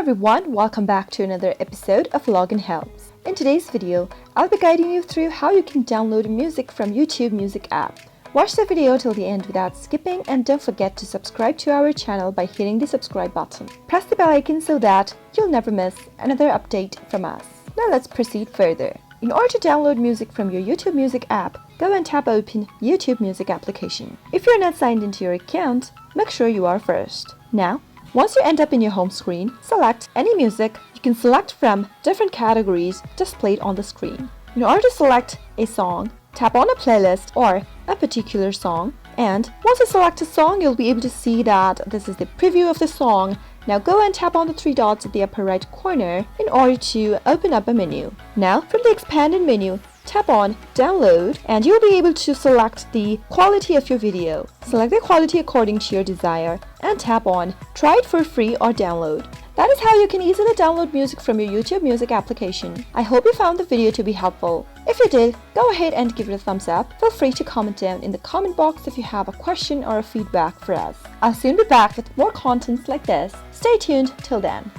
everyone, welcome back to another episode of Login Helps. In today's video, I'll be guiding you through how you can download music from YouTube Music app. Watch the video till the end without skipping and don't forget to subscribe to our channel by hitting the subscribe button. Press the bell icon so that you'll never miss another update from us. Now let's proceed further. In order to download music from your YouTube Music app, go and tap open YouTube Music application. If you're not signed into your account, make sure you are first. Now, once you end up in your home screen, select any music. You can select from different categories displayed on the screen. In order to select a song, tap on a playlist or a particular song. And once you select a song, you'll be able to see that this is the preview of the song. Now go and tap on the three dots at the upper right corner in order to open up a menu. Now from the expanded menu, tap on download and you'll be able to select the quality of your video. Select the quality according to your desire and tap on try it for free or download. That is how you can easily download music from your YouTube Music application. I hope you found the video to be helpful. If you did, go ahead and give it a thumbs up. Feel free to comment down in the comment box if you have a question or a feedback for us. I'll soon be back with more contents like this. Stay tuned till then.